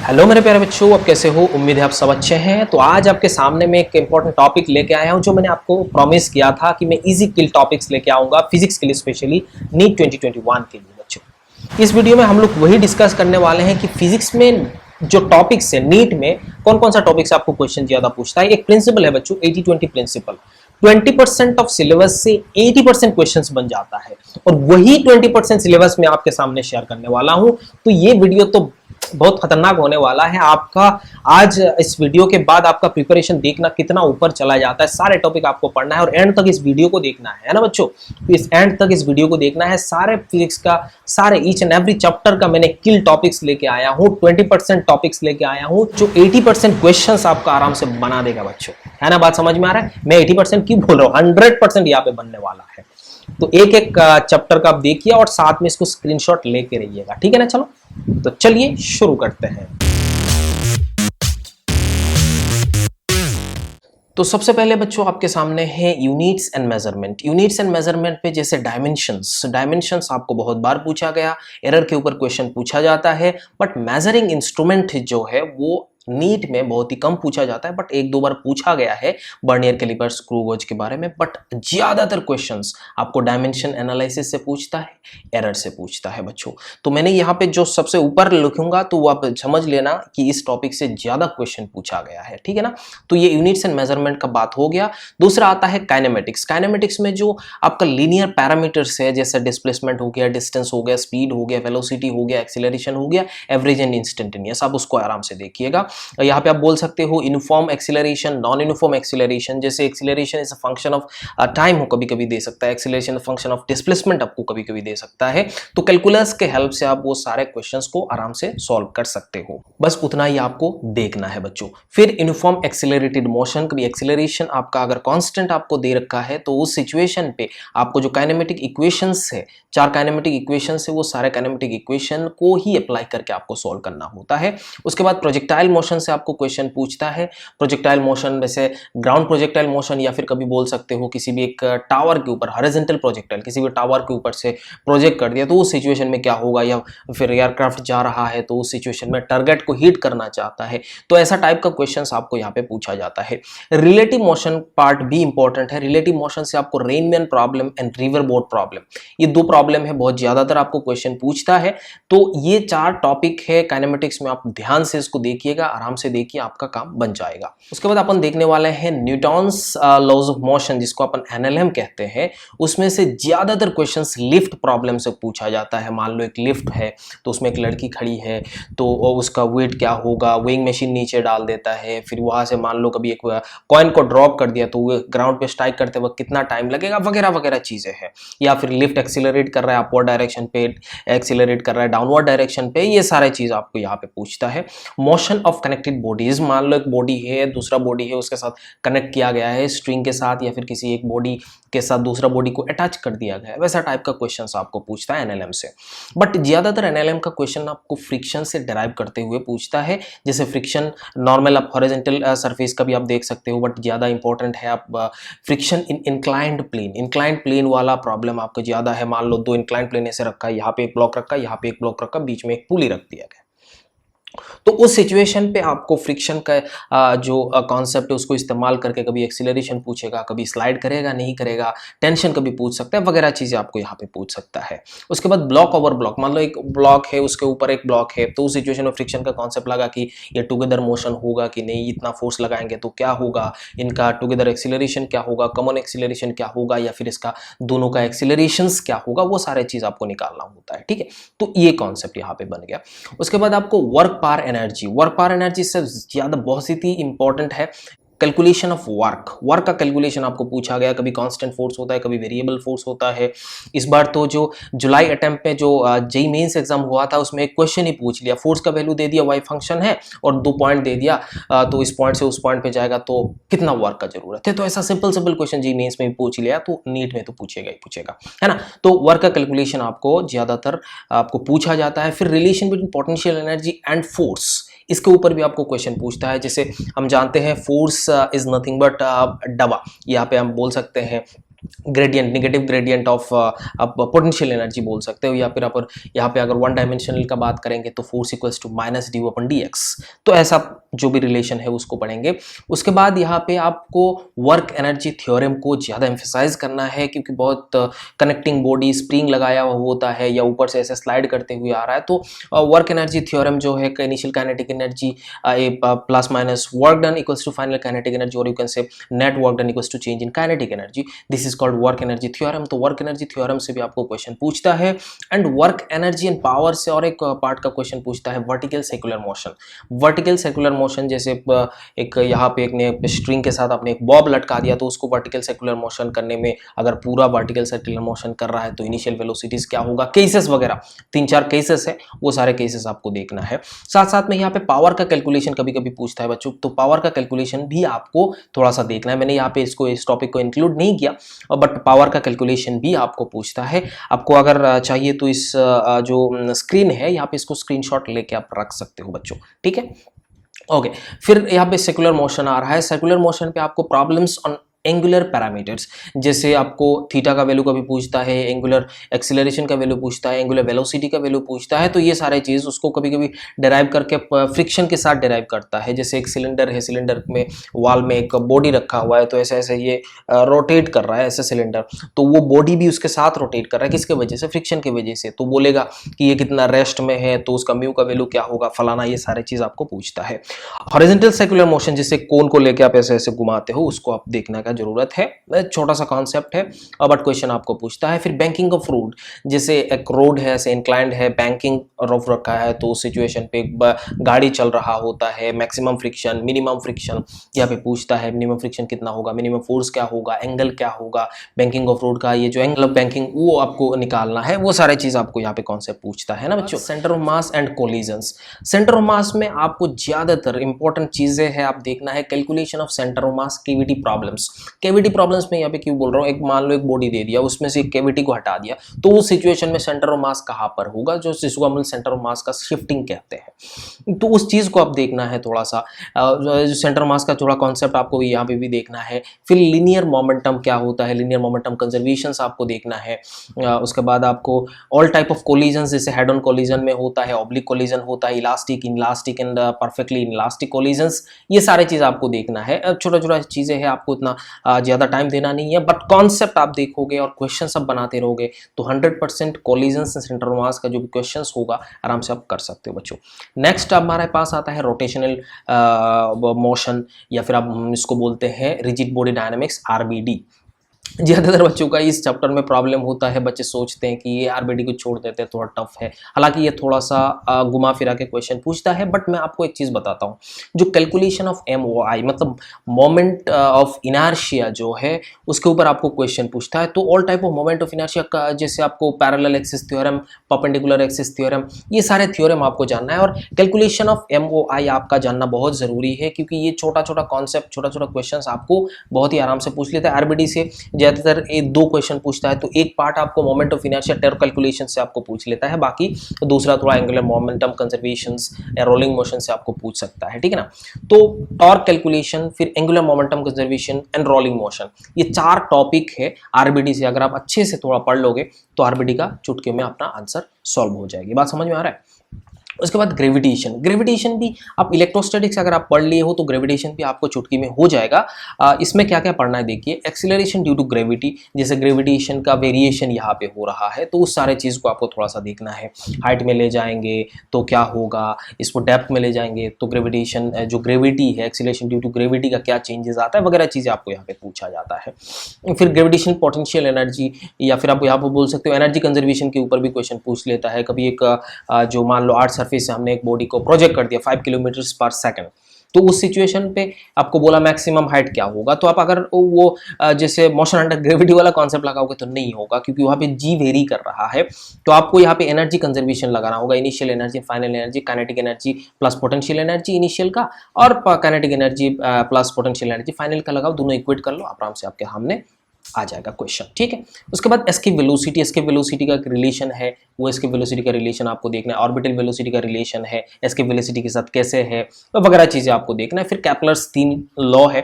Hello मेरे प्यारे बच्चों, आप कैसे हो? उम्मीद है आप सब अच्छे हैं। तो आज आपके सामने मैं एक इंपॉर्टेंट टॉपिक लेके आया हूं जो मैंने आपको प्रॉमिस किया था कि मैं इजी किल टॉपिक्स लेके आऊंगा फिजिक्स के लिए, स्पेशली नीट 2021 के लिए। बच्चों, इस वीडियो में हम लोग वही डिस्कस करने वाले हैं कि फिजिक्स में जो टॉपिक्स है नीट में कौन कौन सा टॉपिक से आपको क्वेश्चन ज्यादा पूछता है। एक प्रिंसिपल है बच्चों, 80-20 प्रिंसिपल। 20% ऑफ सिलेबस से 80% क्वेश्चंस बन जाता है और वही 20% सिलेबस में आपके सामने शेयर करने वाला हूं। तो ये वीडियो तो बहुत खतरनाक होने वाला है आपका। आज इस वीडियो के बाद आपका प्रिपरेशन देखना कितना ऊपर चला जाता है। सारे टॉपिक आपको पढ़ना है और एंड तक इस वीडियो को देखना है ना बच्चों। तो इस एंड तक इस वीडियो को देखना है। सारे फिजिक्स का, सारे ईच एंड एवरी चैप्टर का मैंने किल टॉपिक्स लेके आया हूं। 20% टॉपिक्स लेके आया हूं जो 80% क्वेश्चंस आपका आराम से बना देगा बच्चों। है ना, बात समझ में आ रहा है? मैं 80% क्यों बोल रहा हूं, 100% यहाँ पे बनने वाला है। तो एक एक चैप्टर का आप देखिए और साथ में इसको स्क्रीनशॉट लेके रहिएगा, ठीक है ना। चलो तो चलिए शुरू करते हैं। तो सबसे पहले बच्चों आपके सामने है units and measurement. Units and measurement पे जैसे डायमेंशंस आपको बहुत बार पूछा गया, एरर के ऊपर क्वेश्चन पूछा जाता है। बट मेजरिंग इंस्ट्रूमेंट जो है वो नीट में बहुत ही कम पूछा जाता है, बट एक दो बार पूछा गया है वर्नियर कैलिपर, स्क्रू गेज के बारे में। बट ज्यादातर क्वेश्चंस आपको डायमेंशन एनालिसिस से पूछता है, एरर से पूछता है बच्चों। तो मैंने यहाँ पे जो सबसे ऊपर लिखूंगा तो वो आप समझ लेना कि इस टॉपिक से ज्यादा क्वेश्चन पूछा गया है, ठीक है ना। तो ये यूनिट्स एंड मेजरमेंट का बात हो गया। दूसरा आता है काइनेमेटिक्स। काइनेमेटिक्स में जो आपका लीनियर पैरामीटर्स है, जैसे डिस्प्लेसमेंट हो गया, डिस्टेंस हो गया, स्पीड हो गया, वेलोसिटी हो गया, एक्सीलरेशन हो गया, एवरेज एंड इंस्टेंटेनियस, आप उसको आराम से देखिएगा। यहाँ पे आप बोल सकते हो uniform acceleration, non uniform acceleration. जैसे acceleration is a function of time हो, कभी कभी दे सकता है। एक्सीलरेशन फंक्शन ऑफ डिस्प्लेसमेंट आपको कभी कभी दे सकता है। तो कैलकुलस के हेल्प से आप वो सारे क्वेश्चंस को आराम से सॉल्व कर सकते हो। बस उतना ही आपको देखना है बच्चों। फिर यूनिफॉर्म एक्सीलरेटेड मोशन, कभी एक्सीलरेशन आपका अगर कांस्टेंट आपको दे रखा है तो उस सिचुएशन पे आपको जो काइनेमेटिक इक्वेशंस है, 4 काइनेमेटिक इक्वेशंस है, वो सारे काइनेमेटिक इक्वेशन को ही अप्लाई करके आपको सॉल्व करना होता है। उसके बाद प्रोजेक्टाइल मोशन से आपको क्वेश्चन पूछता है। प्रोजेक्टाइल मोशन वैसे ग्राउंड प्रोजेक्टाइल मोशन, या फिर कभी बोल सकते हो किसी भी एक टावर के ऊपर हॉरिजॉन्टल प्रोजेक्टाइल, किसी भी टावर के ऊपर से प्रोजेक्ट कर दिया तो उस सिचुएशन में क्या होगा, या फिर एयरक्राफ्ट जा रहा है तो उस सिचुएशन में टारगेट को हिट करना चाहता है, तो ऐसा टाइप का क्वेश्चन आपको यहाँ पे पूछा जाता है। रिलेटिव मोशन पार्ट भी इंपॉर्टेंट है। रिलेटिव मोशन से आपको Rain Man problem and river boat problem, ये 2 प्रॉब्लम है, बहुत ज्यादातर आपको क्वेश्चन पूछता है। तो ये 4 टॉपिक है काइनेमेटिक्स में, आप ध्यान से इसको देखिएगा, आराम से देखिए, आपका काम बन जाएगा। उसके बाद अपन देखने वाले हैं न्यूटन्स लॉज ऑफ मोशन, जिसको अपन एनएलएम कहते हैं। उसमें से ज्यादातर क्वेश्चंस लिफ्ट प्रॉब्लम से पूछा जाता है। मान लो एक लिफ्ट है तो उसमें एक लड़की खड़ी है, तो उसका वेट क्या होगा, वेइंग मशीन नीचे डाल देता है, फिर वहां से मान लो कभी एक कॉइन को ड्रॉप कर दिया तो वो ग्राउंड पे स्ट्राइक करते वक्त कितना टाइम लगेगा, वगैरह वगैरह चीजें हैं। या फिर लिफ्ट एक्सीलरेट कर रहा है अपवर्ड डायरेक्शन पे, एक्सीलरेट कर रहा है डाउनवर्ड डायरेक्शन पे, ये सारे चीज आपको यहाँ पे पूछता है। मोशन ऑफ कनेक्टेड बॉडीज, मान लो एक बॉडी है, दूसरा बॉडी है, उसके साथ कनेक्ट किया गया है स्ट्रिंग के साथ, या फिर किसी एक बॉडी के साथ दूसरा बॉडी को अटैच कर दिया गया है, वैसा टाइप का क्वेश्चन आपको पूछता है एनएलएम से। बट ज्यादातर एनएलएम का क्वेश्चन आपको फ्रिक्शन से डिराइव करते हुए पूछता है। जैसे फ्रिक्शन नॉर्मल आप हॉरिजॉन्टल सरफेस का भी आप देख सकते हो, बट ज्यादा इंपॉर्टेंट है आप friction in inclined plane. Inclined plane वाला प्रॉब्लम आपको ज्यादा है। मान लो 2 इंक्लाइंड प्लेन ऐसे रखा है, यहाँ पे एक ब्लॉक रखा है, यहाँ पे एक ब्लॉक रखा, बीच में एक पुली रख दिया गया, तो उस सिचुएशन पे आपको फ्रिक्शन का जो कॉन्सेप्ट है उसको इस्तेमाल करके कभी एक्सीलरेशन पूछेगा, कभी स्लाइड करेगा नहीं करेगा, टेंशन कभी पूछ सकता है, वगैरह चीजें आपको यहाँ पे पूछ सकता है। उसके बाद ब्लॉक ओवर ब्लॉक, मान लो एक ब्लॉक है, उसके ऊपर एक ब्लॉक है, तो उस सिचुएशन में फ्रिक्शन का कॉन्सेप्ट लगा कि ये टुगेदर मोशन होगा कि नहीं, इतना फोर्स लगाएंगे तो क्या होगा, इनका टुगेदर एक्सीलरेशन क्या होगा, कॉमन एक्सीलरेशन क्या होगा, या फिर इसका दोनों का एक्सीलरेशन क्या होगा, वो सारे चीज आपको निकालना होता है, ठीक है। तो ये कॉन्सेप्ट यहाँ पे बन गया। उसके बाद आपको work power energy, work power energy से ज्यादा बहुत ही इंपॉर्टेंट है। कैलकुलेशन ऑफ वर्क का कैलकुलेशन आपको पूछा गया। कभी कांस्टेंट फोर्स होता है, कभी वेरिएबल फोर्स होता है। इस बार तो जो जुलाई अटेम्प्ट में जो जेईई मेंस एग्जाम हुआ था उसमें एक क्वेश्चन ही पूछ लिया, फोर्स का वैल्यू दे दिया, वाई फंक्शन है और 2 पॉइंट दे दिया, तो इस पॉइंट से उस पॉइंट पे जाएगा तो कितना वर्क का जरूरत है। तो ऐसा सिंपल क्वेश्चन जेईई मेंस में भी पूछ लिया, तो नीट में तो पूछेगा ही पूछेगा, है ना। तो वर्क का कैलकुलेशन आपको ज्यादातर आपको पूछा जाता है। फिर relation between potential energy and force, इसके ऊपर भी आपको क्वेश्चन पूछता है। जैसे हम जानते हैं फोर्स इज नथिंग बट दवा, यहाँ पे हम बोल सकते हैं ग्रेडियंट, नेगेटिव ग्रेडियंट ऑफ आप पोटेंशियल एनर्जी बोल सकते हो, या फिर आप यहाँ पे अगर वन डायमेंशनल का बात करेंगे तो force equals to minus d upon d x. तो ऐसा जो भी रिलेशन है उसको पढ़ेंगे। उसके बाद यहाँ पे आपको वर्क एनर्जी थ्योरम को ज़्यादा एम्फेसाइज करना है, क्योंकि बहुत कनेक्टिंग बॉडी स्प्रिंग लगाया हुआ होता है या ऊपर से ऐसे स्लाइड करते हुए आ रहा है। तो वर्क एनर्जी थ्योरम जो है initial kinetic energy plus minus work done equals to final kinetic energy, और you can say net work done equals to change in kinetic energy. This is called work energy theorem. तो work energy theorem से भी आपको question पूछता है। And work energy and power से और एक पार्ट का क्वेश्चन पूछता है, vertical circular motion. Vertical circular motion जैसे एक यहाँ पे एक ने स्ट्रिंग के साथ आपने एक बॉब लटका दिया, तो उसको वर्टिकल सर्कुलर मोशन करने में अगर पूरा वर्टिकल सर्कुलर मोशन कर रहा है तो इनिशियल वेलोसिटीज क्या होगा, केसेस वगैरह 3-4 केसेस है, वो सारे केसेस आपको देखना है। साथ साथ में यहाँ पे पावर का कैलकुलेशन कभी कभी पूछता है बच्चों, तो पावर का कैलकुलेशन भी आपको थोड़ा सा देखना है। मैंने यहाँ पे इसको इस टॉपिक को इंक्लूड नहीं किया, बट पावर का कैलकुलेशन भी आपको पूछता है। आपको अगर चाहिए तो इस जो स्क्रीन है यहाँ पे इसको स्क्रीनशॉट लेके आप रख सकते हो बच्चों, ठीक है। ओके, फिर यहाँ पे सेकुलर मोशन आ रहा है। सेकुलर मोशन पे आपको प्रॉब्लम्स ऑन एंगुलर पैरामीटर्स, जैसे आपको थीटा का वैल्यू कभी पूछता है, एंगुलर एक्सीलरेशन का वैल्यू पूछता है, एंगुलर वेलोसिटी का वैल्यू पूछता है। तो ये सारे चीज़ उसको कभी कभी डिराइव करके फ्रिक्शन के साथ डिराइव करता है। जैसे एक सिलेंडर है, सिलेंडर में वॉल में एक बॉडी रखा हुआ है, तो ऐसे ऐसे ये रोटेट कर रहा है ऐसे सिलेंडर, तो वो बॉडी भी उसके साथ रोटेट कर रहा है, किसके वजह से, फ्रिक्शन की वजह से। तो बोलेगा कि ये कितना रेस्ट में है, तो उसका म्यू का वैल्यू क्या होगा, फलाना, ये सारी चीज़ आपको पूछता है। हॉरिजॉन्टल सर्कुलर मोशन, जिसे कोन को लेके आप ऐसे ऐसे घुमाते हो, उसको आप देखने का जरूरत है। छोटा सा कॉन्सेप्ट है, बट क्वेश्चन आपको पूछता है। फिर बैंकिंग ऑफ रोड, जैसे एक रोड है ऐसे इंक्लाइंड है, बैंकिंग ऑफ रखा है, तो उस सिचुएशन पे गाड़ी चल रहा होता है, मैक्सिमम फ्रिक्शन, मिनिमम फ्रिक्शन यहाँ पे पूछता है। मिनिमम फ्रिक्शन कितना होगा, मिनिमम फोर्स क्या होगा, एंगल क्या होगा, बैंकिंग ऑफ रोड का ये जो एंगल ऑफ बैंकिंग वो आपको निकालना है। वो सारे चीज आपको यहाँ पे कॉन्सेप्ट पूछता है ना बच्चों। Centre of mass and collisions, centre of mass में आपको ज्यादातर इंपॉर्टेंट चीजें है आप देखना है, calculation of centre of mass, KVT problems. KVT problems में यहाँ पे क्यों बोल रहा हूँ, एक मान लो एक बॉडी दे दिया, उसमें से एक केवीटी को हटा दिया, तो उस सिचुएशन में सेंटर ऑफ मास कहाँ पर होगा, जो जिसको हम सेंटर ऑफ मास का शिफ्टिंग कहते हैं। तो उस चीज को आप देखना है थोड़ा सा, जो सेंटर ऑफ मास का थोड़ा कॉन्सेप्ट आपको यहाँ पे भी देखना है। फिर लीनियर मोमेंटम क्या होता है, लीनियर मोमेंटम कंजर्वेशन आपको देखना है। उसके बाद आपको ऑल टाइप ऑफ कोलिजन, जैसे हेड ऑन कोलिजन में होता है, ऑब्लिक कोलिजन होता है, elastic, inelastic and perfectly inelastic collisions, ये सारे चीज आपको देखना है। छोटा छोटा चीजें हैं, आपको इतना ज्यादा टाइम देना नहीं है, बट कॉन्सेप्ट आप देखोगे और क्वेश्चन सब बनाते रहोगे तो 100% कोलिजन्स सेंटर ऑफ मास का जो भी क्वेश्चन होगा आराम से आप कर सकते हो बच्चों। नेक्स्ट हमारे पास आता है रोटेशनल मोशन, या फिर आप इसको बोलते हैं रिजिड बॉडी डायनामिक्स, आरबीडी। ज़्यादातर बच्चों का इस चैप्टर में प्रॉब्लम होता है, बच्चे सोचते हैं कि ये आरबीडी को छोड़ देते हैं, थोड़ा टफ है। हालांकि ये थोड़ा सा घुमा फिरा के क्वेश्चन पूछता है, बट मैं आपको एक चीज़ बताता हूँ, जो कैलकुलेशन ऑफ MOI मतलब मोमेंट ऑफ इनर्शिया जो है, उसके ऊपर आपको क्वेश्चन पूछता है। तो all type of moment of inertia का, जैसे आपको parallel axis theorem, perpendicular axis theorem, ये सारे थ्योरम आपको जानना है। और कैलकुलेशन ऑफ MOI आपका जानना बहुत ज़रूरी है, क्योंकि ये छोटा छोटा कॉन्सेप्ट, छोटा छोटा क्वेश्चन आपको बहुत ही आराम से पूछ लेता है। आरबीडी से ज्यादातर ये 2 क्वेश्चन पूछता है, तो एक पार्ट आपको मोमेंट ऑफ इनर्शिया टेर कैलकुलेशन से आपको पूछ लेता है, बाकी दूसरा थोड़ा एंगुलर मोमेंटम कंजर्वेशंस या रोलिंग मोशन से आपको पूछ सकता है, ठीक है ना। तो टॉर्क कैलकुलेशन, फिर angular momentum conservation and rolling motion, ये 4 टॉपिक है आरबीडी से। अगर आप अच्छे से थोड़ा पढ़ लोगे तो आरबीडी का चुटकी में अपना आंसर सॉल्व हो जाएगी। बात समझ में आ रहा है। उसके बाद ग्रेविटेशन, ग्रेविटेशन भी आप इलेक्ट्रोस्टैटिक्स अगर आप पढ़ लिए हो तो ग्रेविटेशन भी आपको चुटकी में हो जाएगा। इसमें क्या क्या पढ़ना है देखिए, एक्सीलरेशन ड्यू टू ग्रेविटी, जैसे ग्रेविटेशन का वेरिएशन यहाँ पे हो रहा है, तो उस सारे चीज़ को आपको थोड़ा सा देखना है। हाइट में ले जाएंगे तो क्या होगा, इसको डेप्थ में ले जाएंगे तो ग्रेविटेशन, जो ग्रेविटी है, एक्सीलरेशन ड्यू टू ग्रेविटी का क्या चेंजेस आता है, वगैरह चीज़ें आपको यहाँ पे पूछा जाता है। फिर ग्रेविटेशन पोटेंशियल एनर्जी, या फिर आप यहाँ पर बोल सकते हो एनर्जी कंजर्वेशन के ऊपर भी क्वेश्चन पूछ लेता है। कभी एक जो मान लो आर्ट सरफेस से हमने एक बॉडी को प्रोजेक्ट कर दिया 5 किलोमीटर पर सेकंड, तो उस सिचुएशन पे आपको बोला मैक्सिमम हाइट क्या होगा, तो आप अगर वो जैसे मोशन अंडर ग्रेविटी वाला कॉन्सेप्ट लगाओगे तो नहीं होगा, क्योंकि वहाँ पे जी वेरी कर रहा है। तो आपको यहाँ पे एनर्जी कंजर्वेशन लगाना होगा, initial energy, final energy, kinetic energy plus potential energy initial का, और kinetic energy plus potential energy final का लगाओ, दोनों इक्वेट कर लो, आराम से आपके सामने आ जाएगा क्वेश्चन, ठीक है। उसके बाद एस्केप वेलोसिटी, एस्केप वेलोसिटी का रिलेशन है, वो एस्केप वेलोसिटी का रिलेशन आपको देखना है। ऑर्बिटल वेलोसिटी का रिलेशन है एस्केप वेलोसिटी के साथ कैसे है, वगैरह चीजें आपको देखना है। फिर केपलर्स 3 लॉ है,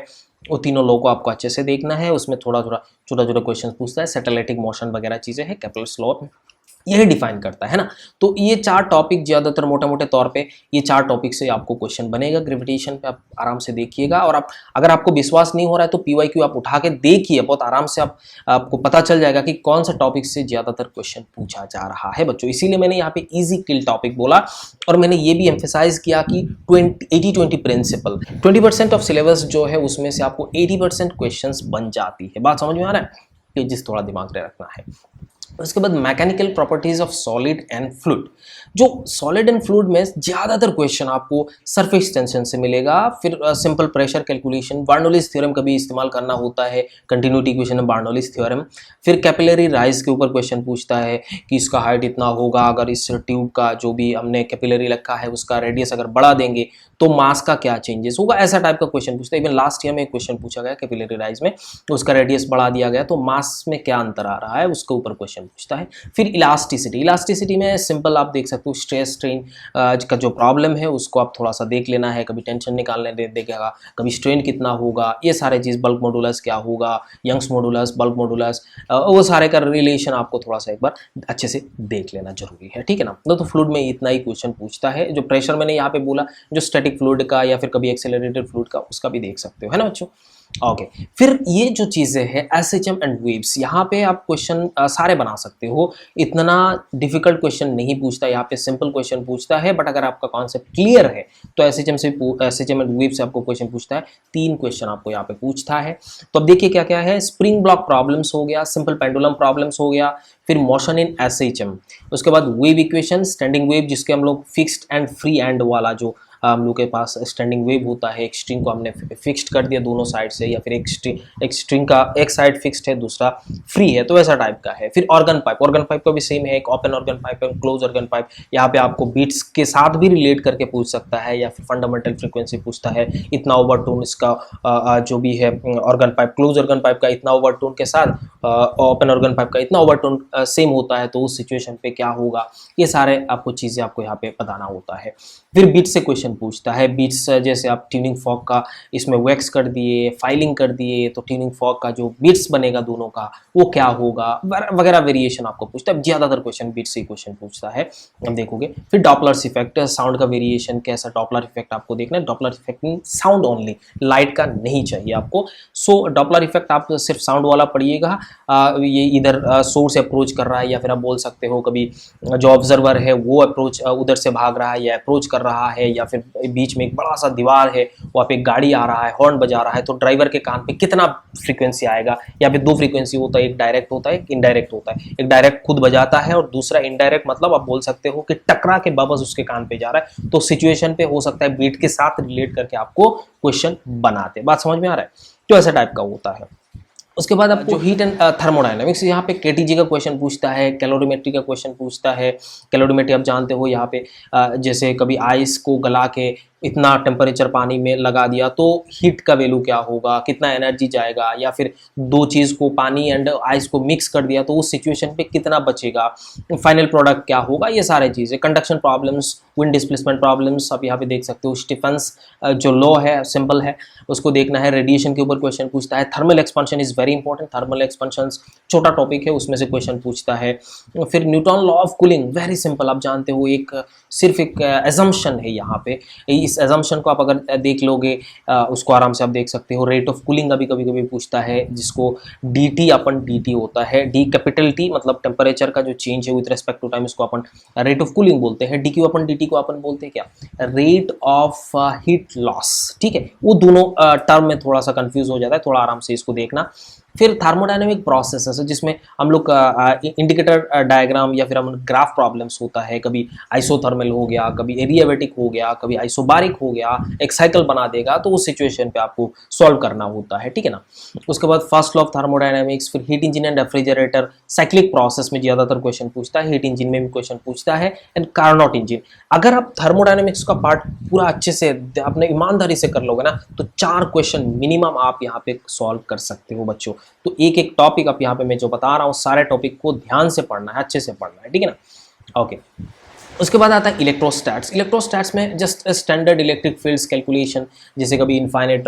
वो तीनों लॉ को आपको अच्छे से देखना है। उसमें थोड़ा थोड़ा छोटा छोटा क्वेश्चन पूछता है, सैटेलाइटिक मोशन वगैरह चीज़ें हैं, केपलर्स लॉ यही डिफाइन करता है ना। तो ये 4 टॉपिक ज़्यादातर मोटे मोटे तौर पे ये 4 टॉपिक से आपको क्वेश्चन बनेगा ग्रेविटेशन पे। आप आराम से देखिएगा, और आप अगर आपको विश्वास नहीं हो रहा है तो पीवाईक्यू आप उठा के देखिए, बहुत आराम से आपको पता चल जाएगा कि कौन सा टॉपिक से ज़्यादातर क्वेश्चन पूछा जा रहा है बच्चों। इसीलिए मैंने यहाँ पे ईजी किल टॉपिक बोला, और मैंने ये भी एम्फेसाइज किया कि 80-20 प्रिंसिपल, 20% ऑफ सिलेबस जो है उसमें से आपको 80% क्वेश्चन बन जाती है। बात समझ में आ रहा है? ये जिस थोड़ा दिमाग में रखना है। उसके बाद mechanical properties of solid and fluid. जो सॉलिड एंड फ्लूइड में ज़्यादातर क्वेश्चन आपको सरफेस टेंशन से मिलेगा, फिर सिंपल प्रेशर कैलकुलेशन, बार्नौलीज थ्योरम का भी इस्तेमाल करना होता है, कंटिन्यूटी इक्वेशन में बार्नौलीज थ्योरम। फिर कैपिलरी राइज के ऊपर क्वेश्चन पूछता है कि इसका हाइट इतना होगा, अगर इस ट्यूब का जो भी हमने कैपिलरी रखा है उसका रेडियस अगर बढ़ा देंगे तो मास का क्या चेंजेस होगा, ऐसा टाइप का क्वेश्चन पूछता है। इवन लास्ट ईयर में एक क्वेश्चन पूछा गया कैपिलरी राइज में, उसका रेडियस बढ़ा दिया गया तो मास में क्या अंतर आ रहा है, उसके ऊपर क्वेश्चन पूछता है। फिर इलास्टिसिटी, इलास्टिसिटी में सिंपल आप देख सकते हो स्ट्रेस स्ट्रेन का जो प्रॉब्लम है उसको आप थोड़ा सा देख लेना है, कभी टेंशन निकालने दे देगा, कभी स्ट्रेन कितना होगा, ये सारे चीज़, बल्क मॉडुलस क्या होगा, यंग्स मॉडुलस, बल्क मॉडुलस, वो सारे का रिलेशन आपको थोड़ा सा एक बार अच्छे से देख लेना जरूरी है, ठीक है ना। तो फ्लूइड में इतना ही क्वेश्चन पूछता है। जो प्रेशर मैंने यहाँ पे बोला, जो स्टैटिक फ्लूइड का या फिर कभी एक्सेलरेटेड फ्लूइड का, उसका भी देख सकते हो, है ना बच्चों। ओके फिर ये जो चीज़ें हैं एसएचएम एंड वेव्स, यहाँ पे आप क्वेश्चन सारे बना सकते हो, इतना डिफिकल्ट क्वेश्चन नहीं पूछता, यहाँ पे सिंपल क्वेश्चन पूछता है। बट अगर आपका कॉन्सेप्ट क्लियर है तो एसएचएम एंड वेव से आपको क्वेश्चन पूछता है, 3 क्वेश्चन आपको यहाँ पे पूछता है। तो अब देखिए क्या क्या है, स्प्रिंग ब्लॉक प्रॉब्लम्स हो गया, सिंपल पेंडुलम प्रॉब्लम्स हो गया, फिर मोशन इन एसएचएम, उसके बाद वेव इक्वेशन, स्टैंडिंग वेव जिसके हम लोग फिक्स्ड एंड फ्री एंड वाला जो हम लोग के पास स्टैंडिंग वेव होता है, एक स्ट्रिंग को हमने फिक्स्ड कर दिया दोनों साइड से, या फिर एक स्ट्रिंग का एक साइड फिक्स्ड है दूसरा फ्री है, तो ऐसा टाइप का है। फिर ऑर्गन पाइप का भी सेम है, एक ओपन ऑर्गन पाइप है, क्लोज ऑर्गन पाइप, यहाँ पे आपको बीट्स के साथ भी रिलेट करके पूछ सकता है, या फिर फंडामेंटल फ्रीक्वेंसी पूछता है, इतना ओवरटोन इसका जो भी है organ pipe, close organ pipe का इतना ओवरटोन के साथ ओपन ऑर्गन पाइप का इतना ओवरटोन सेम होता है, तो उस सिचुएशन पे क्या होगा, ये सारे आपको चीज़ें आपको यहाँ पे बताना होता है। फिर बीट्स से क्वेश्चन पूछता है, बीट्स जैसे आप ट्यूनिंग फॉक का इसमें वैक्स कर दिए, फाइलिंग कर दिए, तो ट्यूनिंग फॉक का जो बीट्स बनेगा दोनों का वो क्या होगा, वगैरह वेरिएशन आपको पूछता है। ज़्यादातर क्वेश्चन बीट्स से क्वेश्चन पूछता है, हम देखोगे। फिर डॉपलर्स इफेक्ट, साउंड का वेरिएशन कैसा, डॉपलर इफेक्ट आपको देखना है, Doppler effect mean sound only, light का नहीं चाहिए आपको। सो डॉपलर इफेक्ट आप सिर्फ साउंड वाला पढ़िएगा, ये इधर सोर्स अप्रोच कर रहा है, या फिर आप बोल सकते हो कभी जो ऑब्जर्वर है वो अप्रोच उधर से भाग रहा है या अप्रोच कर रहा है, या फिर बीच में एक बड़ा सा दीवार है, वहाँ पे एक गाड़ी आ रहा है, हॉर्न बजा रहा है, तो ड्राइवर के कान पे कितना फ्रीक्वेंसी आएगा। या फिर 2 फ्रीक्वेंसी होता है, एक डायरेक्ट होता है, एक इनडायरेक्ट होता है। एक डायरेक्ट खुद बजाता है और दूसरा इनडायरेक्ट, मतलब आप बोल सकते हो कि टकरा के वापस उसके कान पे जा रहा है, तो सिचुएशन पे हो सकता है बीट के साथ रिलेट करके आपको क्वेश्चन बनाते। बात समझ में आ रहा है? तो ऐसा टाइप का होता है। उसके बाद आपको जो हीट एंड थर्मोडायनेमिक्स, यहाँ पे केटीजी का क्वेश्चन पूछता है, कैलोरीमेट्री का क्वेश्चन पूछता है। कैलोरीमेट्री आप जानते हो, यहाँ पे जैसे कभी आइस को गला के इतना टेम्परेचर पानी में लगा दिया तो हीट का वैल्यू क्या होगा, कितना एनर्जी जाएगा, या फिर 2 चीज़ को पानी एंड आइस को मिक्स कर दिया तो उस सिचुएशन पे कितना बचेगा, फाइनल प्रोडक्ट क्या होगा, ये सारे चीज़ें। Conduction problems, wind displacement problems आप यहाँ पे देख सकते हो। स्टीफेंस जो लॉ है, सिंपल है, उसको देखना है। रेडिएशन के ऊपर क्वेश्चन पूछता है। Thermal expansion is very important, thermal expansion छोटा टॉपिक है, उसमें से क्वेश्चन पूछता है। फिर Newton law of cooling, very simple, आप जानते हो, एक सिर्फ एक एजम्पशन है यहाँ पे। इस एजम्पशन को आप अगर देख लोगे उसको आराम से आप देख सकते हो। रेट ऑफ कूलिंग का भी कभी कभी पूछता है, जिसको dt अपन dt होता है, d कैपिटल T मतलब टेम्परेचर का जो चेंज है विद रेस्पेक्ट टू टाइम, इसको अपन रेट ऑफ कूलिंग बोलते हैं। dq अपन dt को अपन बोलते हैं क्या, रेट ऑफ हीट लॉस, ठीक है। वो दोनों टर्म में थोड़ा सा कंफ्यूज हो जाता है, थोड़ा आराम से इसको देखना। फिर थर्मोडायनेमिक प्रोसेसेस है, जिसमें हम लोग इंडिकेटर डायग्राम या फिर हम ग्राफ प्रॉब्लम्स होता है, कभी आइसोथर्मल हो गया, कभी एडियाबेटिक हो गया, कभी आइसोबारिक हो गया, एक साइकिल बना देगा, तो उस सिचुएशन पे आपको सॉल्व करना होता है, ठीक है ना। उसके बाद फर्स्ट लॉ ऑफ थर्मोडायनेमिक्स, फिर heat engine and refrigerator, cyclic process में ज्यादातर क्वेश्चन पूछता है, हीट इंजन में भी क्वेश्चन पूछता है, एंड कार्नोट इंजन। अगर आप थर्मोडायनेमिक्स का पार्ट पूरा अच्छे से अपने ईमानदारी से कर लोगे ना, तो 4 क्वेश्चन मिनिमम आप यहाँ पे सॉल्व कर सकते हो बच्चों। तो एक एक टॉपिक आप यहाँ पे मैं जो बता रहा हूँ, सारे टॉपिक को ध्यान से पढ़ना है, अच्छे से पढ़ना है, ठीक है ना। ओके उसके बाद आता है इलेक्ट्रोस्टैट्स। इलेक्ट्रोस्टैट्स में just standard electric fields calculation, जैसे कभी इनफाइनाइट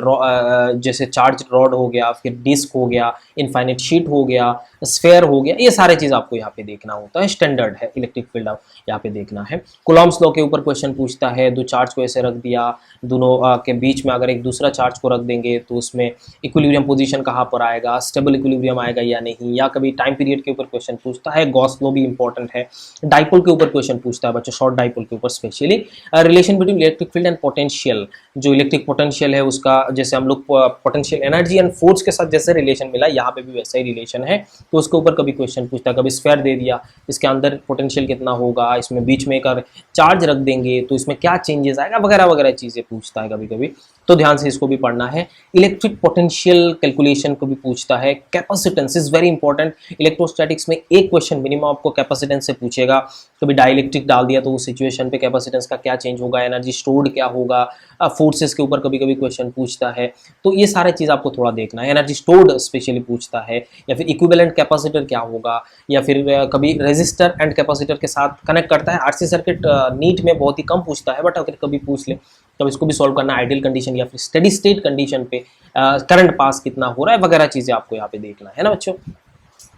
जैसे चार्ज रॉड हो गया, फिर डिस्क हो गया, इनफाइनाइट शीट हो गया, स्फेयर हो गया, ये सारे चीज़ आपको यहाँ पे देखना होता है। स्टैंडर्ड है इलेक्ट्रिक फील्ड, आप यहाँ पे देखना है। कुलॉम्स लॉ के ऊपर क्वेश्चन पूछता है, दो चार्ज को ऐसे रख दिया, दोनों के बीच में अगर एक दूसरा चार्ज को रख देंगे तो उसमें इक्विलिब्रियम पोजीशन कहाँ पर आएगा, स्टेबल इक्विलिब्रियम आएगा या नहीं। या कभी टाइम पीरियड के ऊपर क्वेश्चन पूछता है, गॉस लॉ भी इंपॉर्टेंट है। डाइपोल के ऊपर क्वेश्चन पूछता है बच्चों, शॉर्ट डाइपोल के ऊपर specially. Relation between electric field and potential, जो इलेक्ट्रिक पोटेंशियल है उसका, जैसे हम लोग पोटेंशियल एनर्जी एंड फोर्स के साथ जैसे रिलेशन मिला, यहाँ पे भी वैसा ही रिलेशन है, तो उसके ऊपर कभी क्वेश्चन पूछता है। कभी स्फेयर दे दिया, इसके अंदर पोटेंशियल कितना होगा, इसमें बीच में एक चार्ज रख देंगे तो इसमें क्या चेंजेस आएगा, वगैरह वगैरह चीजें पूछता है कभी कभी, तो ध्यान से इसको भी पढ़ना है। इलेक्ट्रिक पोटेंशियल कैलकुलेशन को भी पूछता है। Capacitance is very important. Electrostatics में एक क्वेश्चन मिनिमम आपको कैपेसिटेंस से पूछेगा। कभी डाइलेक्ट्रिक डाल दिया तो उस सिचुएशन पे कैपेसिटेंस का क्या चेंज होगा, एनर्जी स्टोर्ड क्या होगा, फोर्सेस के ऊपर कभी कभी क्वेश्चन पूछता है, तो ये सारे चीज़ आपको थोड़ा देखना है। एनर्जी स्टोर्ड स्पेशली पूछता है, या फिर इक्विवेलेंट कैपेसिटर क्या होगा, या फिर कभी रेजिस्टर एंड कैपेसिटर के साथ कनेक्ट करता है। आरसी सर्किट नीट में बहुत ही कम पूछता है, बट अगर कभी पूछ ले तब इसको भी सॉल्व करना। आइडियल कंडीशन या फिर स्टेडी स्टेट कंडीशन पे करंट पास कितना हो रहा है, वगैरह चीज़ें आपको यहाँ पे देखना है ना बच्चों।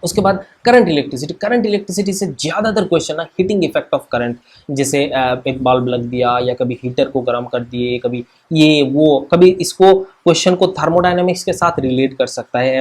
उसके बाद करंट इलेक्ट्रिसिटी। करंट इलेक्ट्रिसिटी से ज़्यादातर क्वेश्चन ना हीटिंग इफेक्ट ऑफ करंट, जैसे एक बल्ब लग दिया या कभी हीटर को गर्म कर दिए, कभी ये वो, कभी इसको क्वेश्चन को थर्मोडायनेमिक्स के साथ रिलेट कर सकता है।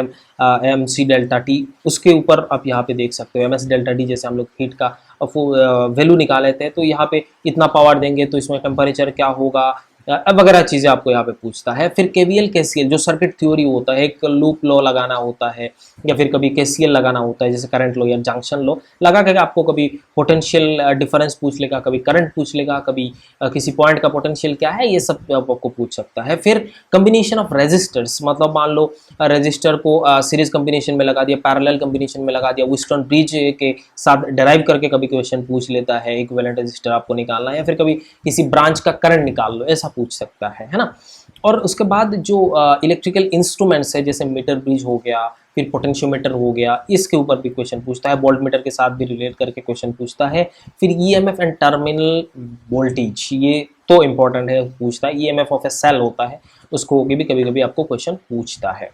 एम सी डेल्टा टी, उसके ऊपर आप यहाँ पे देख सकते हो। एम एस डेल्टा टी, जैसे हम लोग हीट का वैल्यू निकाल लेते हैं, तो यहाँ पे इतना पावर देंगे तो इसमें टेम्परेचर क्या होगा, वगैरह चीज़ें आपको यहाँ पे पूछता है। फिर केवीएल केसीएल, जो सर्किट थ्योरी होता है, एक लूप लॉ लगाना होता है, या फिर कभी केसीएल लगाना होता है, जैसे करंट लॉ या जंक्शन लॉ लगा के आपको कभी पोटेंशियल डिफरेंस पूछ लेगा, कभी करंट पूछ लेगा, कभी किसी पॉइंट का पोटेंशियल क्या है, ये सब आपको पूछ सकता है। फिर कम्बिनेशन ऑफ रेजिस्टर्स, मतलब मान लो रजिस्टर को सीरीज कम्बिनेशन में लगा दिया, पैरेलल कम्बिनेशन में लगा दिया, व्हीटस्टोन ब्रिज के साथ डिराइव करके कभी क्वेश्चन पूछ लेता है, इक्विवेलेंट रेजिस्टर आपको निकालना है, या फिर कभी किसी ब्रांच का करंट निकाल लो, ऐसा पूछ सकता है ना। और उसके बाद जो इलेक्ट्रिकल इंस्ट्रूमेंट्स है, जैसे मीटर ब्रिज हो गया, फिर पोटेंशियोमीटर हो गया, इसके ऊपर भी क्वेश्चन पूछता है। वोल्ट मीटर के साथ भी रिलेट करके क्वेश्चन पूछता है। फिर ईएमएफ एंड टर्मिनल वोल्टेज, ये तो इंपॉर्टेंट है, पूछता है। ईएमएफ ऑफ ए सेल होता है, उसको भी कभी कभी आपको क्वेश्चन पूछता है।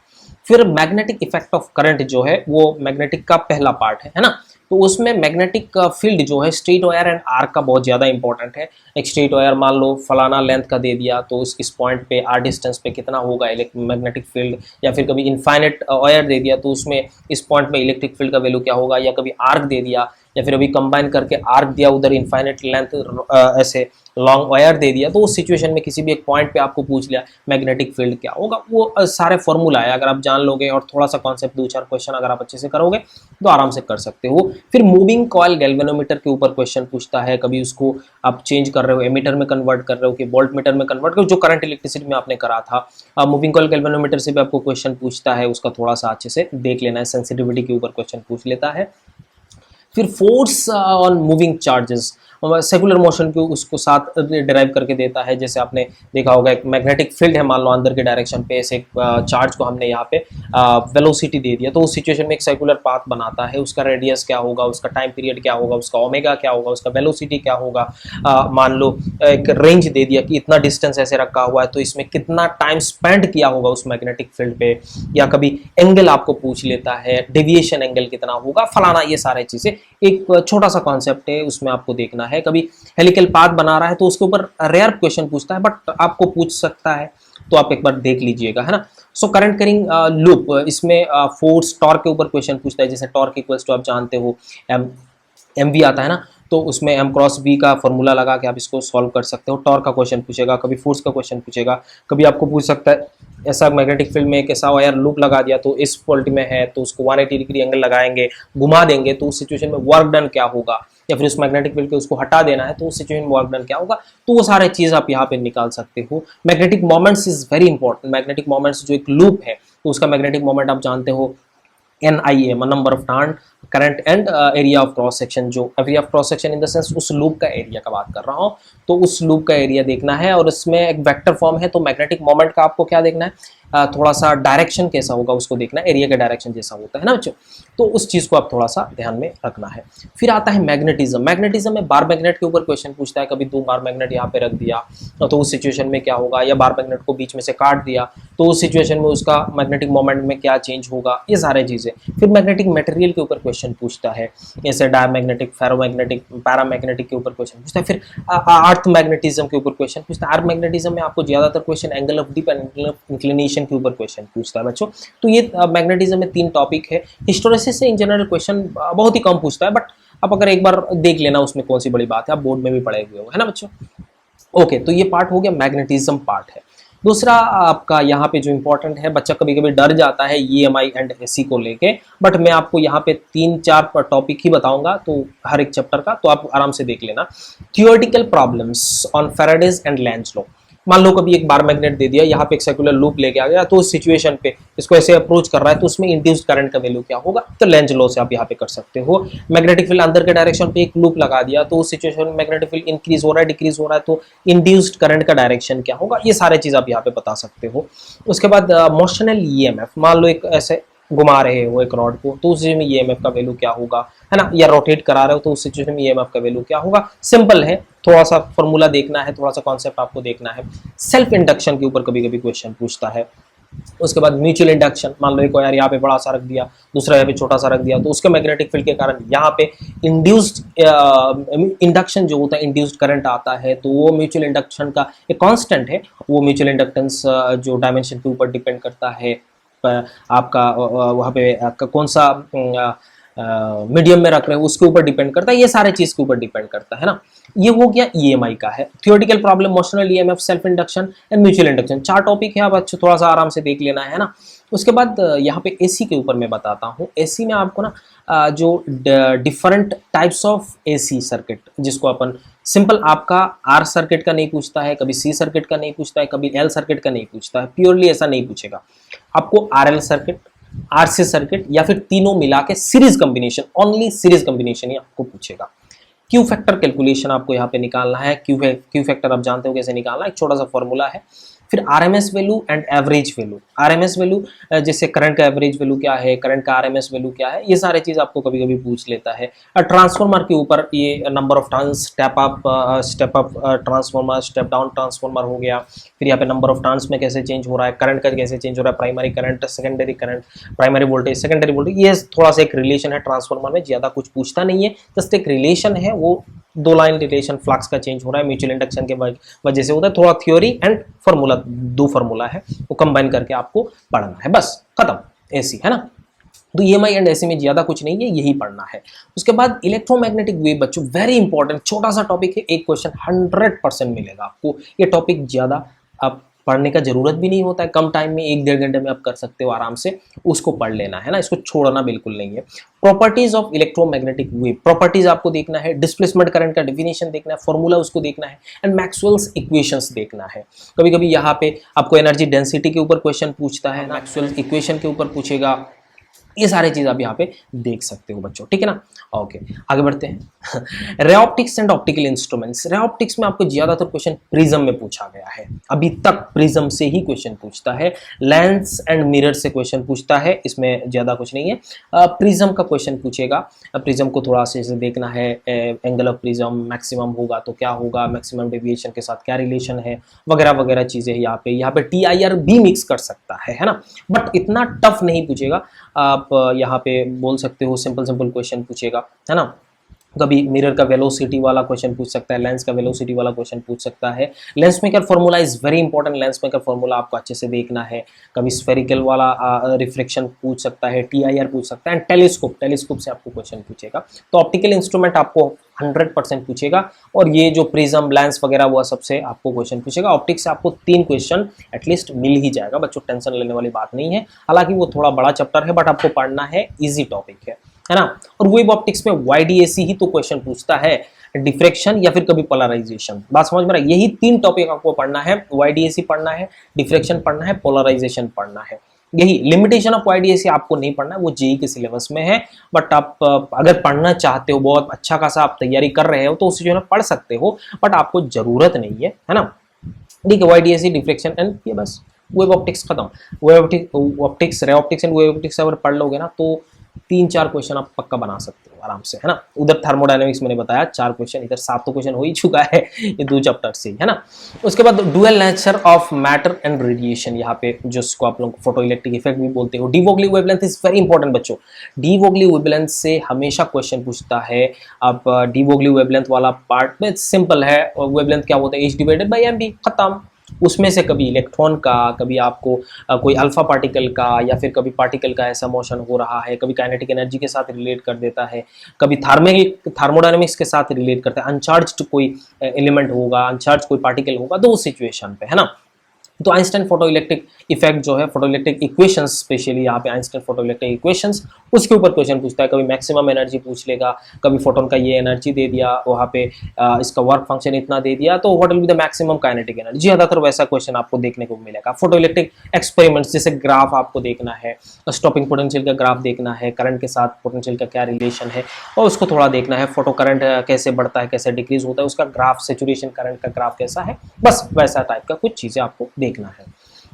फिर मैग्नेटिक इफेक्ट ऑफ करंट जो है, वो मैग्नेटिक का पहला पार्ट है ना, तो उसमें मैग्नेटिक फील्ड जो है, स्ट्रेट वायर एंड आर्क का बहुत ज़्यादा इंपॉर्टेंट है। एक स्ट्रेट वायर मान लो फलाना लेंथ का दे दिया, तो इस पॉइंट पे आर डिस्टेंस पे कितना होगा मैग्नेटिक फील्ड, या फिर कभी इनफाइनाइट वायर दे दिया तो उसमें इस पॉइंट पे इलेक्ट्रिक फील्ड का वैल्यू क्या होगा, या कभी आर्क दे दिया, या फिर अभी कंबाइन करके आर्क दिया, उधर इनफाइनाइट लेंथ ऐसे लॉन्ग वायर दे दिया, तो उस सिचुएशन में किसी भी एक पॉइंट पे आपको पूछ लिया मैग्नेटिक फील्ड क्या होगा, वो सारे फॉर्मूला है, अगर आप जान लोगे और थोड़ा सा कॉन्सेप्ट 2-4 क्वेश्चन अगर आप अच्छे से करोगे तो आराम से कर सकते हो। फिर मूविंग कॉइल गैल्वेनोमीटर के ऊपर क्वेश्चन पूछता है, कभी उसको आप चेंज कर रहे हो, एमीटर में कन्वर्ट कर रहे हो कि वोल्ट मीटर में कन्वर्ट कर रहे हो, जो करंट इलेक्ट्रिसिटी में आपने करा था। मूविंग कॉइल गैल्वेनोमीटर से भी आपको क्वेश्चन पूछता है, उसका थोड़ा सा अच्छे से देख लेना है, सेंसिटिविटी के ऊपर क्वेश्चन पूछ लेता है। फिर force on moving charges, secular motion को उसको साथ डिराइव करके देता है। जैसे आपने देखा होगा एक मैग्नेटिक फील्ड है, मान लो अंदर के डायरेक्शन पे, ऐसे चार्ज को हमने यहाँ पे वेलोसिटी दे दिया, तो उस सिचुएशन में एक सर्कुलर पाथ बनाता है, उसका रेडियस क्या होगा, उसका टाइम पीरियड क्या होगा, उसका ओमेगा क्या होगा, उसका वेलोसिटी क्या होगा। मान लो एक रेंज दे दिया कि इतना डिस्टेंस ऐसे रखा हुआ है, तो इसमें कितना टाइम स्पेंड किया होगा उस मैग्नेटिक फील्ड पे, या कभी एंगल आपको पूछ लेता है, डेविएशन एंगल कितना होगा, फलाना, ये सारे चीजें एक छोटा सा कॉन्सेप्ट है, उसमें आपको देखना है। कभी हेलिकल पाथ बना रहा है तो उसके ऊपर रेयर क्वेश्चन पूछता है, बट आपको पूछ सकता है, तो आप एक बार देख लीजिएगा, है ना। सो करंट करिंग लूप, इसमें फोर्स टॉर्क के ऊपर क्वेश्चन पूछता है, जैसे टॉर्क इक्वल्स टू आप जानते हो एम वी आता है ना, तो उसमें एम क्रॉस बी का फॉर्मूला लगा के आप इसको सॉल्व कर सकते हो। टॉर्क का क्वेश्चन पूछेगा, कभी फोर्स का क्वेश्चन पूछेगा, कभी आपको पूछ सकता है ऐसा मैग्नेटिक फील्ड में एक ऐसा वायर लूप लगा दिया, तो इस पोल्टी में है तो उसको 180 डिग्री एंगल लगाएंगे, घुमा देंगे, तो उस सिचुएशन में वर्क डन क्या होगा, या फिर उस मैग्नेटिक फील्ड को उसको हटा देना है तो उस सिचुएशन में वर्क डन क्या होगा, तो वो सारे चीज आप यहाँ पे निकाल सकते हो। Magnetic moments is very important. Magnetic moments जो एक लूप है, तो उसका मैग्नेटिक मोमेंट आप जानते हो NIA, number of turn, current and area of cross section. जो area of cross section in the sense उस लूप का एरिया का बात कर रहा हूँ, तो उस लूप का एरिया देखना है। और इसमें एक वेक्टर फॉर्म है, तो मैग्नेटिक मोमेंट का आपको क्या देखना है, थोड़ा सा डायरेक्शन कैसा होगा उसको देखना, एरिया का डायरेक्शन जैसा होता है ना बच्चों, तो उस चीज़ को आप थोड़ा सा ध्यान में रखना है। फिर आता है मैग्नेटिज्म। मैग्नेटिज्म में बार मैग्नेट के ऊपर क्वेश्चन पूछता है, कभी 2 बार मैग्नेट यहाँ पे रख दिया तो उस सिचुएशन में क्या होगा, या बार मैग्नेट को बीच में से काट दिया तो उस सिचुएशन में उसका मैग्नेटिक मोमेंट में क्या चेंज होगा, ये सारे चीज़ें। फिर मैग्नेटिक मटेरियल के ऊपर क्वेश्चन पूछता है, जैसे डायमैग्नेटिक, फेरोमैग्नेटिक, पैरामैग्नेटिक के ऊपर क्वेश्चन पूछता है। फिर अर्थ मैग्नेटिज्म के ऊपर क्वेश्चन पूछता है। अर्थ मैग्नेटिज्म में आपको ज्यादातर question angle of deep and angle of inclination के ऊपर क्वेश्चन पूछता है बच्चों। तो ये मैग्नेटिज्म में 3 टॉपिक है। हिस्टोरेसिस से इन जनरल क्वेश्चन बहुत ही कम पूछता है, बट आप अगर एक बार देख लेना उसमें कौन सी बड़ी बात है, आप बोर्ड में भी पढ़े हुए हो, है ना बच्चों। ओके, तो ये पार्ट हो गया, मैग्नेटिज्म पार्ट है। दूसरा आपका यहाँ पे जो इंपॉर्टेंट है, बच्चा कभी कभी डर जाता है ईएमआई एंड एसी को लेके, बट मैं आपको यहाँ पे 3-4 टॉपिक ही बताऊंगा तो हर एक चैप्टर का, तो आप आराम से देख लेना। Theoretical problems on Faraday's and Lenz law. मान लो कभी एक बार मैग्नेट दे दिया, यहाँ पे एक सर्कुलर लूप लेके आ गया, तो उस सिचुएशन पे इसको ऐसे अप्रोच कर रहा है तो उसमें इंड्यूस्ड करंट का वैल्यू क्या होगा, तो लेंज लॉ से आप यहाँ पे कर सकते हो। मैग्नेटिक फील्ड अंदर के डायरेक्शन पे एक लूप लगा दिया तो उस सिचुएशन में मैग्नेटिक फील्ड इंक्रीज हो रहा है, डिक्रीज हो रहा है, तो इंड्यूस्ड करंट का डायरेक्शन क्या होगा, ये सारे चीज आप यहाँ पे बता सकते हो। उसके बाद मोशनल ईएमएफ, मान लो एक ऐसे घुमा रहे हो एक रॉड को तो उस सिचुएशन में ईएमएफ का वैल्यू क्या होगा, है ना, या रोटेट करा रहे हो तो उस सिचुएशन में ईएमएफ का वैल्यू क्या होगा। सिंपल है, थोड़ा सा फॉर्मूला देखना है, थोड़ा सा कॉन्सेप्ट आपको देखना है। सेल्फ इंडक्शन के ऊपर कभी कभी क्वेश्चन पूछता है। उसके बाद म्यूचुअल इंडक्शन, मान लो एक यार यहाँ पे बड़ा सा रख दिया, दूसरा यहाँ पे छोटा सा रख दिया, तो उसके मैग्नेटिक फील्ड के कारण यहाँ पे इंड्यूस्ड इंडक्शन जो होता है, इंड्यूस्ड करंट आता है, तो वो म्यूचुअल इंडक्शन का एक कांस्टेंट है। वो म्यूचुअल इंडक्टेंस जो डायमेंशन के ऊपर डिपेंड करता है, आपका वहाँ पे आपका कौन सा मीडियम में रख रहे हो उसके ऊपर डिपेंड करता है, ये सारे चीज के ऊपर डिपेंड करता है ना। ये हो गया ईएमआई का है। Theoretical problem, motional EMF, self induction and mutual induction, 4 topic है, अब अच्छे थोड़ा सा आराम से देख लेना है ना। उसके बाद यहाँ पे एसी के ऊपर मैं बताता हूँ। एसी में आपको ना जो different types of AC circuit, जिसको अपन सिंपल आपका आर सर्किट का नहीं पूछता है, कभी सी सर्किट का नहीं पूछता है, कभी एल सर्किट का नहीं पूछता है, प्योरली ऐसा नहीं पूछेगा। आपको आरएल सर्किट, आरसी सर्किट या फिर तीनों मिला के series combination, only series combination ही आपको पूछेगा। क्यू फैक्टर कैलकुलेशन आपको यहाँ पे निकालना है। क्यू फैक्टर आप जानते हो कैसे निकालना, एक छोटा सा फॉर्मूला है। फिर RMS value and average value. RMS value जैसे करंट का एवरेज वैल्यू क्या है, करंट का आरएमएस वैल्यू क्या है, ये सारे चीज आपको कभी कभी पूछ लेता है। ट्रांसफार्मर के ऊपर ये number of turns, step up transformer, step down transformer हो गया। फिर यहाँ पे नंबर ऑफ टर्न्स में कैसे चेंज हो रहा है, करंट का कैसे चेंज हो रहा है, primary current, secondary current, primary voltage, secondary voltage, ये थोड़ा सा एक रिलेशन है ट्रांसफार्मर में, ज्यादा कुछ पूछता नहीं है, जस्ट एक रिलेशन है, वो 2 लाइन रिलेशन, फ्लक्स का चेंज हो रहा है म्यूचुअल इंडक्शन के वजह से होता है। थोड़ा थ्योरी एंड फॉर्मूला, 2 फॉर्मूला है, वो कंबाइन करके आपको पढ़ना है, बस खत्म। एसी है ना, तो ईएमआई एंड एसी में ज्यादा कुछ नहीं है, यही पढ़ना है। उसके बाद इलेक्ट्रोमैग्नेटिक वेव बच्चों, वेरी इंपॉर्टेंट, छोटा सा टॉपिक है, एक क्वेश्चन 100% मिलेगा आपको। ये टॉपिक ज्यादा आप पढ़ने का जरूरत भी नहीं होता है, कम टाइम में 1-1.5 घंटे में आप कर सकते हो आराम से, उसको पढ़ लेना है ना, इसको छोड़ना बिल्कुल नहीं है। Properties of electromagnetic wave, properties आपको देखना है, डिस्प्लेसमेंट करंट का डेफिनेशन देखना है, फॉर्मूला उसको देखना है, एंड मैक्सवेल्स इक्वेशंस देखना है। कभी कभी यहाँ पे आपको एनर्जी डेंसिटी के ऊपर क्वेश्चन पूछता है, मैक्सवेल्स इक्वेशन के ऊपर पूछेगा, ये सारे चीज आप यहाँ पे देख सकते हो बच्चों, ठीक है ना। ओके, आगे बढ़ते हैं। Ray optics and optical instruments. Ray optics में आपको ज्यादातर क्वेश्चन प्रिज्म में पूछा गया है, अभी तक प्रिज्म से ही क्वेश्चन पूछता है। लेंस एंड मिरर से क्वेश्चन पूछता है, इसमें ज्यादा कुछ नहीं है। प्रिज्म का क्वेश्चन पूछेगा, प्रिज्म को थोड़ा सा देखना है, एंगल ऑफ प्रिज्म मैक्सिमम होगा तो क्या होगा, मैक्सिमम डेविएशन के साथ क्या रिलेशन है, वगैरह वगैरह चीजें यहाँ पे TIR भी मिक्स कर सकता है ना, बट इतना टफ नहीं पूछेगा। आप यहाँ पे बोल सकते हो सिंपल क्वेश्चन पूछेगा, है ना। कभी मिरर का वेलोसिटी वाला क्वेश्चन पूछ सकता है, लेंस का वेलोसिटी वाला क्वेश्चन पूछ सकता है। Lens maker formula is very important, lens maker formula आपको अच्छे से देखना है। कभी स्फेरिकल वाला रिफ्लेक्शन पूछ सकता है, TIR पूछ सकता है, टेलीस्कोप से आपको क्वेश्चन पूछेगा। तो ऑप्टिकल इंस्ट्रूमेंट आपको 100% पूछेगा, और ये जो प्रिज्म, लेंस वगैरह वो सबसे आपको क्वेश्चन पूछेगा। ऑप्टिक्स से आपको 3 क्वेश्चन एटलीस्ट मिल ही जाएगा बच्चों, टेंशन लेने वाली बात नहीं है। हालांकि वो थोड़ा बड़ा चैप्टर है, बट आपको पढ़ना है, इजी टॉपिक है ना। और वेव ऑप्टिक्स में YDAC ही तो क्वेश्चन पूछता है, डिफ्रेक्शन या फिर कभी पोलराइजेशन। बात समझ में रहा है, यही 3 टॉपिक आपको पढ़ना है, YDAC पढ़ना है, डिफ्रेक्शन पढ़ना है, पोलराइजेशन पढ़ना है। यही लिमिटेशन ऑफ YDAC आपको नहीं पढ़ना है, वो जेई के सिलेबस में है, बट आप अगर पढ़ना चाहते हो, बहुत अच्छा खासा आप तैयारी कर रहे हो, तो उस जो पढ़ सकते हो, बट आपको जरूरत नहीं है ना। ठीक है, YDAC, डिफ्रेक्शन एंड ये बस वेव ऑप्टिक्स खत्म। Wave optics, ray optics and wave optics अगर पढ़ लोगे ना तो 3-4 क्वेश्चन आप पक्का बना सकते हो आराम से, है ना। उधर थर्मोडायनेमिक्स मैंने बताया 4 क्वेश्चन, इधर 7 तो क्वेश्चन हो ही चुका है ये 2 चैप्टर से, है ना। उसके बाद dual nature of matter and radiation, यहाँ पे जिसको आप लोग फोटो इलेक्ट्रिक इफेक्ट भी बोलते हो। De Broglie wavelength is very important बच्चों। डी ब्रोगली वेवलेंथ से हमेशा क्वेश्चन पूछता है। अब डी ब्रोगली वेवलेंथ वाला पार्ट में सिंपल है, वेवलेंथ क्या होता है, h/mb, खत्म। उसमें से कभी इलेक्ट्रॉन का, कभी आपको कोई अल्फा पार्टिकल का, या फिर कभी पार्टिकल का ऐसा मोशन हो रहा है, कभी काइनेटिक एनर्जी के साथ रिलेट कर देता है, कभी थर्मोडायनेमिक्स के साथ रिलेट करता है। अनचार्ज्ड कोई एलिमेंट होगा, अनचार्ज कोई पार्टिकल होगा, तो उस सिचुएशन पे, है ना। तो आइंस्टाइन फोटो इलेक्ट्रिक इफेक्ट जो है, फोटो इलेक्ट्रिक इक्वेशंस, स्पेशली यहाँ पे आइंस्टाइन फोटो इलेक्ट्रिक इक्वेशंस, उसके ऊपर क्वेश्चन पूछता है। कभी मैक्सिमम एनर्जी पूछ लेगा, कभी फोटोन का ये एनर्जी दे दिया, वहाँ पे इसका वर्क फंक्शन इतना दे दिया, तो what will be the maximum kinetic energy. ज्यादातर वैसा क्वेश्चन आपको देखने को मिलेगा। फोटो इलेक्ट्रिक एक्सपेरिमेंट्स, जैसे ग्राफ आपको देखना है, स्टॉपिंग पोटेंशियल का ग्राफ देखना है, करंट के साथ पोटेंशियल का क्या रिलेशन है, और उसको थोड़ा देखना है। फोटो करंट कैसे बढ़ता है, कैसे डिक्रीज होता है, उसका ग्राफ, सेचुरेशन करंट का ग्राफ कैसा है, बस वैसा टाइप का कुछ चीजें आपको देखना है।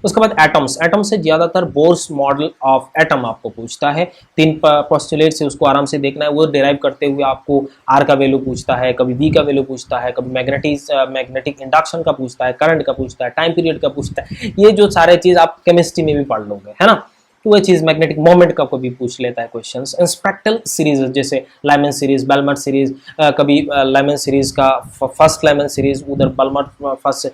उसके बाद एटम्स, एटम से ज्यादातर बोर्स मॉडल ऑफ एटम आपको पूछता है। 3 पोस्टुलेट से उसको आराम से देखना है, वो डिराइव करते हुए आपको आर का वैल्यू पूछता है, कभी वी का वैल्यू पूछता है, कभी मैग्नेटिक इंडक्शन का पूछता है, करंट का पूछता है, टाइम पीरियड का पूछता है। ये जो सारे चीज आप केमिस्ट्री में भी पढ़ लोगे, है ना। तो वह चीज मैग्नेटिक मोमेंट का कभी पूछ लेता है क्वेश्चंस। स्पेक्ट्रल सीरीज, जैसे लाइमन सीरीज, बेलमर सीरीज, कभी लाइमन सीरीज का फर्स्ट लाइमन सीरीज, उधर बेलमर फर्स्ट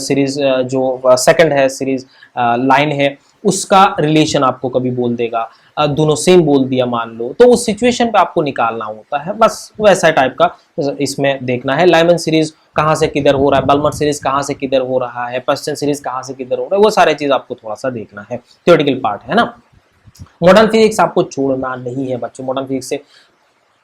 सीरीज जो सेकंड है सीरीज लाइन है, उसका रिलेशन आपको कभी बोल देगा। दोनों सेम बोल दिया मान लो, तो उस सिचुएशन पे आपको निकालना होता है, बस वैसा टाइप का इसमें देखना है। लाइमन सीरीज कहाँ से किधर हो रहा है, बेलमर सीरीज कहाँ से किधर हो रहा है, पर्स्टन सीरीज कहाँ से किधर हो रहा है, वो सारे चीज आपको थोड़ा सा देखना है, थ्योरेटिकल पार्ट है ना। मॉडर्न फिजिक्स आपको छोड़ना नहीं है बच्चों। मॉडर्न फिजिक्स से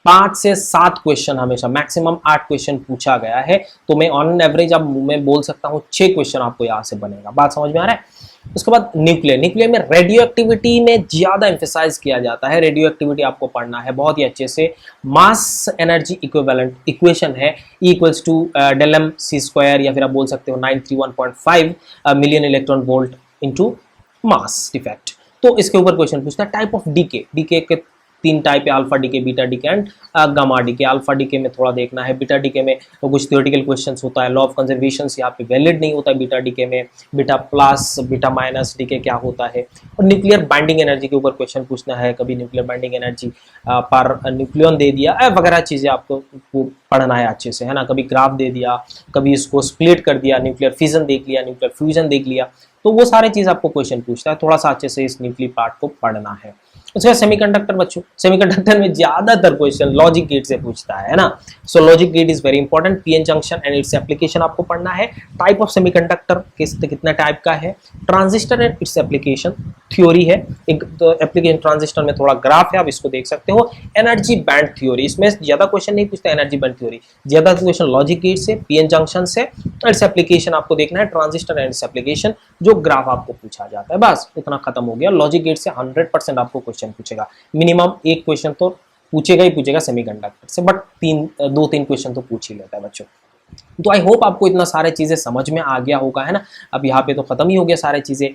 5 से 7 क्वेश्चन, हमेशा मैक्सिमम 8 क्वेश्चन पूछा गया है, तो मैं ऑन एवरेज अब मैं बोल सकता हूँ 6 क्वेश्चन आपको यहाँ से बनेगा। बात समझ में आ रहा है। उसके बाद न्यूक्लियर, न्यूक्लियर में रेडियो एक्टिविटी में ज्यादा एम्फेसाइज किया जाता है। रेडियो एक्टिविटी आपको पढ़ना है बहुत ही अच्छे से। मास एनर्जी इक्विवेलेंट इक्वेशन है, E equals to del m c square, या फिर आप बोल सकते हो 931.5 million electron volt into mass defect. तो इसके ऊपर क्वेश्चन पूछता है। टाइप ऑफ डीके, डीके के 3 टाइप है, alpha decay, beta decay and gamma decay. Alpha decay में थोड़ा देखना है, बीटा डीके में तो कुछ थ्योरेटिकल क्वेश्चंस होता है। लॉ ऑफ कंजर्वेशन यहाँ पे वैलिड नहीं होता है बीटा डीके में। Beta plus, beta minus decay क्या होता है। और न्यूक्लियर बाइंडिंग एनर्जी के ऊपर क्वेश्चन पूछना है, कभी nuclear binding energy per nucleon दे दिया, वगैरह चीजें आपको पढ़ना है अच्छे से, है ना। कभी ग्राफ दे दिया, कभी इसको स्प्लिट कर दिया, न्यूक्लियर फिजन देख लिया, न्यूक्लियर फ्यूजन देख लिया, तो वो सारे चीज आपको क्वेश्चन पूछता है। थोड़ा सा अच्छे से इस न्यूक्लियर पार्ट को पढ़ना है। उसके बाद सेमीकंडक्टर बच्चों, सेमीकंडक्टर में ज्यादातर क्वेश्चन लॉजिक गेट से पूछता है ना। So logic gate is very important. PN junction and its application आपको पढ़ना है। टाइप ऑफ सेमीकंडक्टर कितना टाइप का है, transistor and its application theory है। एक तो एप्लीकेशन ट्रांजिस्टर में थोड़ा ग्राफ है, आप इसको देख सकते हो। एनर्जी बैंड थ्योरी, इसमें ज्यादा क्वेश्चन नहीं पूछता एनर्जी बैंड थ्योरी, ज्यादा क्वेश्चन लॉजिक गेट से, पीएन जंक्शन से, इट्स एप्लीकेशन आपको देखना है, ट्रांजिस्टर एंड इट्स एप्लीकेशन, जो ग्राफ आपको पूछा जाता है। बस इतना खत्म हो गया। लॉजिक गेट से 100% आपको क्वेश्चन पूछेगा, मिनिमम एक क्वेश्चन तो पूछेगा ही पूछेगा सेमीकंडक्टर से, बट 2-3 क्वेश्चन तो पूछ ही लेता है बच्चों। तो आई होप आपको इतना सारे चीज़ें समझ में आ गया होगा, है ना। अब यहाँ पे तो खत्म ही हो गया सारे चीज़ें।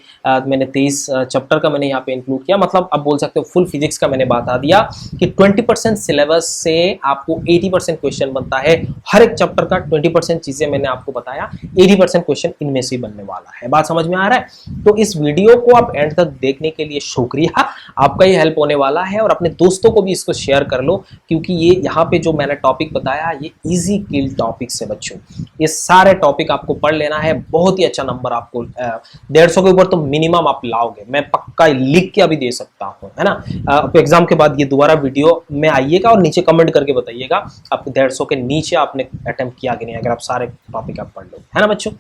मैंने 23 चैप्टर का मैंने यहाँ पे इंक्लूड किया, मतलब अब बोल सकते हो फुल फिजिक्स का मैंने बता दिया कि 20% सिलेबस से आपको 80% क्वेश्चन बनता है। हर एक चैप्टर का 20% चीज़ें मैंने आपको बताया, 80% क्वेश्चन इनमें से बनने वाला है। बात समझ में आ रहा है। तो इस वीडियो को आप एंड तक देखने के लिए शुक्रिया, आपका ये हेल्प होने वाला है। और अपने दोस्तों को भी इसको शेयर कर लो, क्योंकि ये यहाँ पे जो मैंने टॉपिक बताया ये ईजी किल टॉपिक्स है बच्चों। ये सारे टॉपिक आपको पढ़ लेना है, बहुत ही अच्छा नंबर आपको 150 के ऊपर तो मिनिमम आप लाओगे, मैं पक्का लिख के अभी दे सकता हूं, है ना। एग्जाम के बाद ये दोबारा वीडियो में आइएगा और नीचे कमेंट करके बताइएगा आपको 150 के नीचे आपने अटेम्प्ट किया कि नहीं, अगर आप सारे टॉपिक आप पढ़ लो, है ना बच्चों।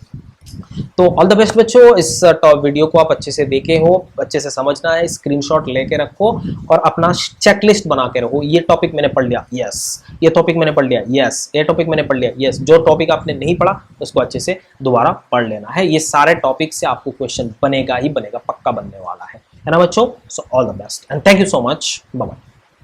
तो ऑल द बेस्ट बच्चों। इस वीडियो को आप अच्छे से देखे हो, अच्छे से समझना है, स्क्रीनशॉट लेके रखो और अपना चेकलिस्ट बना के रखो। ये टॉपिक मैंने पढ़ लिया, यस, ये टॉपिक मैंने पढ़ लिया, यस, ये टॉपिक मैंने पढ़ लिया, यस। जो टॉपिक आपने नहीं पढ़ा उसको अच्छे से दोबारा पढ़ लेना है। ये सारे टॉपिक से आपको क्वेश्चन बनेगा ही बनेगा, पक्का बनने वाला है ना बच्चों। So all the best and thank you so much, bye bye.